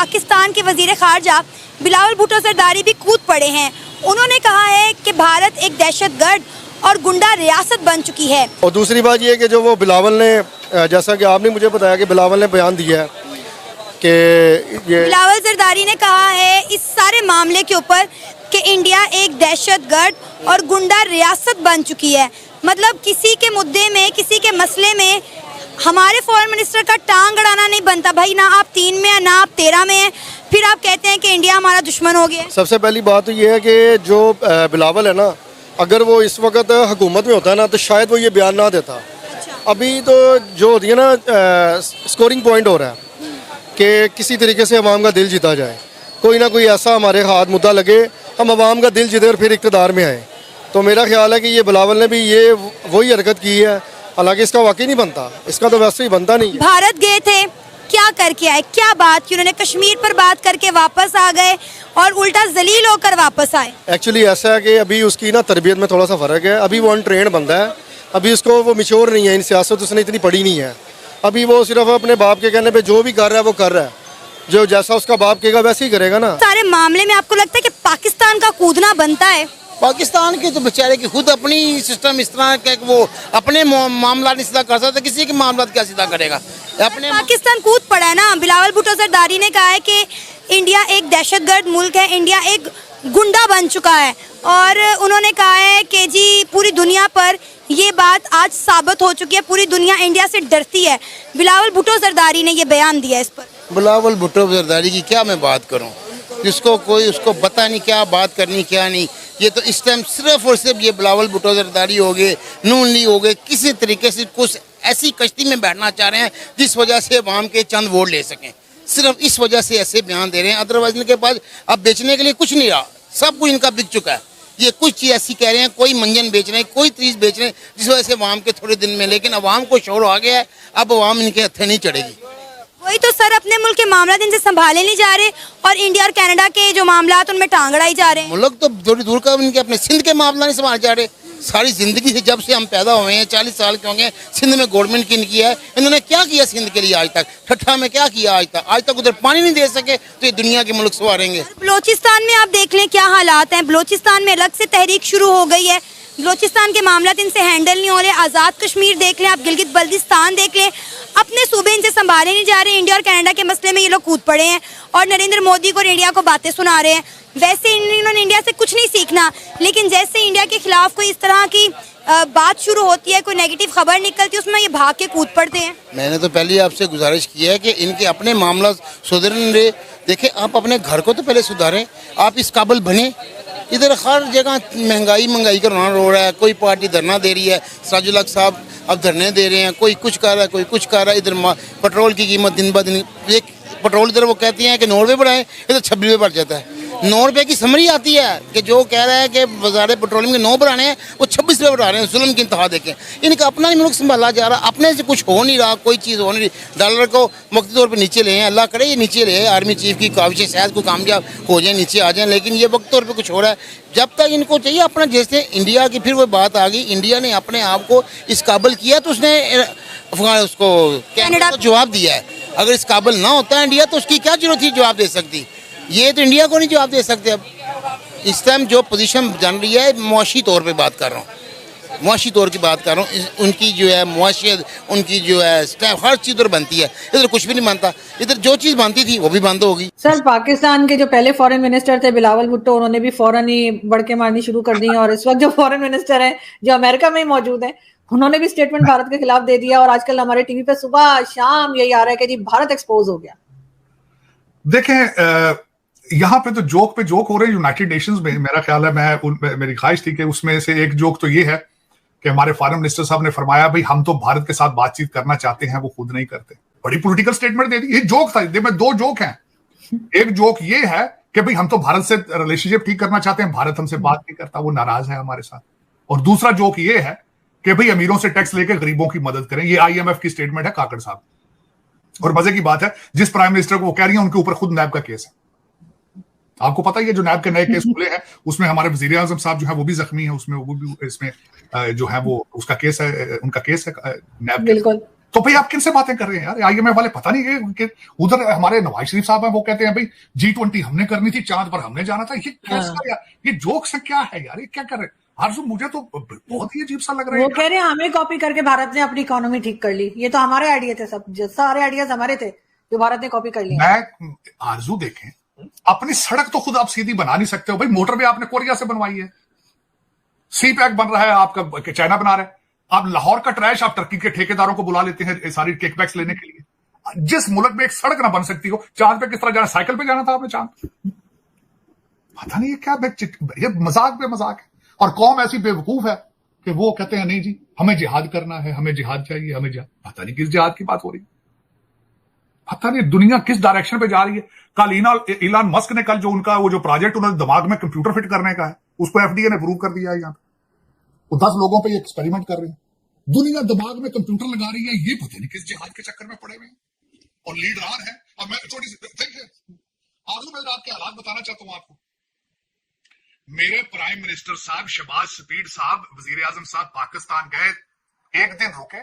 पाकिस्तान के वजीर खारजा बिलावल भुट्टो जरदारी भी कूद पड़े हैं। उन्होंने कहा है कि भारत एक दहशतगर्द और गुंडा रियासत बन चुकी है। और दूसरी बात ये है कि जो वो बिलावल ने, जैसा कि आपने मुझे बताया कि बिलावल ने बयान दिया है कि ये बिलावल जरदारी ने कहा है इस सारे मामले के ऊपर कि इंडिया एक दहशतगर्द और गुंडा रियासत बन चुकी है। मतलब किसी के मुद्दे में, किसी के मसले में हमारे फॉरेन मिनिस्टर का टांग अड़ाना नहीं बनता भाई। ना आप 3 में है, ना आप 13 में है, फिर आप कहते हैं कि इंडिया हमारा दुश्मन हो गया। सबसे पहली बात तो ये है कि जो बिलावल है ना, अगर वो इस वक्त हुकूमत में होता है ना तो शायद वो ये बयान ना देता। अभी तो जो होती है ना स्कोरिंग पॉइंट हो रहा है कि किसी तरीके से अवाम का दिल जीता जाए, कोई ना कोई ऐसा हमारे हाथ मुद्दा लगे, हम अवाम का दिल जीते और फिर इक़्तिदार में आए। तो मेरा ख्याल है कि ये बिलावल ने भी ये वही हरकत की है, हालांकि इसका वाकई नहीं बनता, इसका तो वैसे ही बनता नहीं है। भारत गए थे, क्या करके आए, क्या बात की? उन्होंने कश्मीर पर बात करके वापस आ गए और उल्टा जलील होकर वापस आए। एक्चुअली ऐसा है कि अभी उसकी ना तरबियत में थोड़ा सा फ़र्क है। अभी वो अनट्रेंड बंदा है, अभी उसको वो मिच्योर नहीं है, इन सियासत उसने इतनी पढ़ी नहीं है। अभी वो सिर्फ अपने बाप के कहने पे जो भी कर रहा है वो कर रहा है, जो जैसा उसका बाप कहेगा वैसे ही करेगा ना। सारे मामले में आपको लगता है कि पाकिस्तान का कूदना बनता है? पाकिस्तान के तो बेचारे की खुद अपनी सिस्टम इस तरह का कि वो अपने मामला नहीं सीधा कर सकता, किसी के मामला क्या सीधा करेगा? अपने पाकिस्तान कूद पड़ा है ना। बिलावल भुट्टो जरदारी ने कहा है कि इंडिया एक दहशतगर्द मुल्क है, इंडिया एक गुंडा बन चुका है। और उन्होंने कहा है कि जी पूरी दुनिया पर ये बात आज साबित हो चुकी है, पूरी दुनिया इंडिया से डरती है। बिलावल भुट्टो जरदारी ने ये बयान दिया इस पर। बिलावल भुट्टो जरदारी की क्या मैं बात करूं, जिसको कोई उसको पता नहीं क्या बात करनी क्या नहीं। ये तो इस टाइम सिर्फ और सिर्फ ये बिलावल भुट्टो जरदारी हो गए, नून लीग हो गए, किसी तरीके से कुछ ऐसी कश्ती में बैठना चाह रहे हैं जिस वजह से अवाम के चंद वोट ले सकें। सिर्फ इस वजह से ऐसे बयान दे रहे हैं, अदरवाइज इनके पास अब बेचने के लिए कुछ नहीं रहा, सब कुछ इनका बिक चुका है। ये कुछ चीज़ ऐसी कह रहे हैं, कोई मंजन बेच रहे हैं, कोई चीज़ बेच रहे हैं जिस वजह से अवाम के थोड़े दिन में, लेकिन अवाम को शोर आ गया है, अब अवाम इनके हथे नहीं चढ़ेगी। वही तो सर, अपने मुल्क के मामला इनसे संभाले नहीं जा रहे और इंडिया और कनाडा के जो मामला उनमें टांग अड़ाई जा रहे हैं। मुल्क तो थोड़ी दूर का इनके अपने सिंध के मामला नहीं संभाल जा रहे। सारी जिंदगी से जब से हम पैदा हुए हैं, 40 साल के होंगे, सिंध में गवर्नमेंट की इनकी है। इन्होंने क्या किया सिंध के लिए आज तक? ठट्ठा में क्या किया आज तक? आज तक उधर पानी नहीं दे सके तो ये दुनिया के मुल्क संवारेंगे। बलोचिस्तान में आप देख लें क्या हालात हैं। बलोचिस्तान में अलग से तहरीक शुरू हो गई है, बलोचिस्तान के मामला इनसे हैंडल नहीं हो रहे। आज़ाद कश्मीर देख लें, आप गिलगित बल्तिस्तान देख लें, अपने सूबे इनसे संभाले नहीं जा रहे। इंडिया और कनाडा के मसले में ये लोग कूद पड़े हैं और नरेंद्र मोदी को और इंडिया को बातें सुना रहे हैं। वैसे इन्होंने इंडिया से कुछ नहीं सीखना, लेकिन जैसे इंडिया के खिलाफ कोई इस तरह की बात शुरू होती है, कोई नेगेटिव खबर निकलती है, उसमें ये भाग के कूद पड़ते हैं। मैंने तो पहले आपसे गुजारिश की है कि इनके अपने मामला सुधरने रहे। देखें, आप अपने घर को तो पहले सुधारें, आप इस काबिल बने। इधर हर जगह महंगाई का रोना रो रहा है, कोई पार्टी धरना दे रही है, सराजुल हक साहब अब धरने दे रहे हैं, कोई कुछ कर रहा है, कोई कुछ कर रहा है। इधर पेट्रोल की कीमत दिन ब दिन, एक पेट्रोल इधर वो कहती हैं कि 9 रुपये बढ़ाएं, इधर 26 रुपये बढ़ जाता है। 9 रुपये की समरी आती है कि जो कह रहा है कि वज़ारत पेट्रोलियम के 9 बढ़ाने हैं, वो 26 रुपये बढ़ा रहे हैं। जुल्म की इंतहा देखें। इनका अपना ही मुल्क संभाला जा रहा, अपने से कुछ हो नहीं रहा, कोई चीज़ हो नहीं रही। डॉलर को वक्ती तौर पर नीचे ले हैं, अल्लाह करे ये नीचे ले। आर्मी चीफ की काविशें शायद को कामयाब हो जाए, नीचे आ जाएँ, लेकिन ये वक्त तौर पर कुछ हो रहा है। जब तक इनको चाहिए अपना, जैसे इंडिया की फिर वो बात आ गई, इंडिया ने अपने आप को इस काबिल किया तो उसने उसको कनाडा को जवाब दिया है। अगर इस काबिल ना होता है इंडिया तो उसकी क्या जरूरत थी जवाब दे सकती? ये तो इंडिया को नहीं जवाब दे सकते। अब इस टाइम जो पोजीशन जान रही है, मुआशी तौर पे बात कर रहा हूँ, मुआशी तौर की बात कर रहा हूँ। उनकी जो है मुआशियत, उनकी जो है स्टैफ, हर चीज़ उधर बनती है, इधर कुछ भी नहीं बनता। इधर जो चीज़ बनती थी वो भी बंद हो गई। सर, पाकिस्तान के जो पहले फॉरेन मिनिस्टर थे बिलावल भुट्टो, उन्होंने भी फौरन ही बड़के मारनी शुरू कर दी। और इस वक्त जो फॉरेन मिनिस्टर हैं जो अमेरिका में ही मौजूद हैं, उन्होंने भी स्टेटमेंट भारत के खिलाफ दे दिया। और आजकल हमारे टीवी पे सुबह शाम यही आ रहा है कि जी भारत एक्सपोज हो गया। देखें, यहाँ पे तो जोक पे जोक हो रहे हैं यूनाइटेड नेशंस में। मेरा ख्याल है, मेरी ख्वाहिश थी कि उसमें से एक जोक तो ये है कि हमारे फॉरेन मिनिस्टर साहब ने फरमाया भाई हम तो भारत के साथ बातचीत करना चाहते हैं, वो खुद नहीं करते। बड़ी पॉलिटिकल स्टेटमेंट दे दी। ये जोक था, में 2 जोक हैं। एक जोक ये है कि भाई हम तो भारत से रिलेशनशिप ठीक करना चाहते हैं, भारत हमसे बात नहीं करता, वो नाराज है हमारे साथ। और दूसरा जोक ये है कि भाई अमीरों से टैक्स लेके गरीबों की मदद करें। ये IMF की स्टेटमेंट है काकड़ साहब। और मजे की बात है, जिस प्राइम मिनिस्टर को वो कह रही है उनके ऊपर खुद नैब का केस है। आपको पता ही है, जो नैब के नए केस खुले हैं उसमें हमारे वजीर आजम साहब जो है वो भी जख्मी है, उसमें वो भी इसमें जो है वो उसका केस है, उनका केस है नैब। बिल्कुल। तो भाई आप किनसे बातें कर रहे हैं यार? IMF वाले पता नहीं कि उधर हमारे नवाज शरीफ साहब हैं, वो कहते हैं भाई G20 हमने करनी थी, चांद पर हमने जाना था। ये कैसा यार, ये जोक्स क्या है यार, ये क्या कर रहे हैं आरजू? मुझे तो बहुत ही अजीब सा लग रहा है। वो कह रहे हैं हमें कॉपी करके भारत ने अपनी इकोनॉमी ठीक कर ली, ये तो हमारे आइडिया थे, सब सारे आइडियाज हमारे थे जो भारत ने कॉपी कर लिया। मैं आरजू देखें, अपनी सड़क तो खुद आप सीधी बना नहीं सकते हो भाई। मोटरवे आपने कोरिया से बनवाई है, सी पैक बन रहा है आपका, चाइना बना रहा है। आप लाहौर का ट्रैश आप टर्की के ठेकेदारों को बुला लेते हैं सारी किकबैक्स लेने के लिए। जिस मुल्क में एक सड़क ना बन सकती हो, चांद पे किस तरह जाना? साइकिल पे जाना था आपने चांद? पता नहीं ये क्या, ये मजाक पे मजाक है। और कौम ऐसी बेवकूफ है कि वो कहते हैं नहीं जी हमें जिहाद करना है, हमें जिहाद चाहिए, हमें जिहाद। पता नहीं किस जिहाद की बात हो रही है, पता नहीं दुनिया किस डायरेक्शन पे जा रही है। कल इलान मस्क ने कल जो उनका वो जो प्रोजेक्ट उन्होंने दिमाग में कंप्यूटर फिट करने का है, उसको FDA ने अप्रूव कर दिया है। यहाँ पे वो 10 लोगों पे ये एक्सपेरिमेंट कर रहे हैं। दुनिया दिमाग में कंप्यूटर लगा रही है, ये पता नहीं किस जिहाद के चक्कर में पड़े हुए हैं। और लीडर है। और मैं थोड़ी सी आजू मैं आपके हालात बताना चाहता हूं आपको। मेरे प्राइम मिनिस्टर साहब शहबाज शफीक साहब, वजीर आजम साहब पाकिस्तान गए, एक दिन रुके,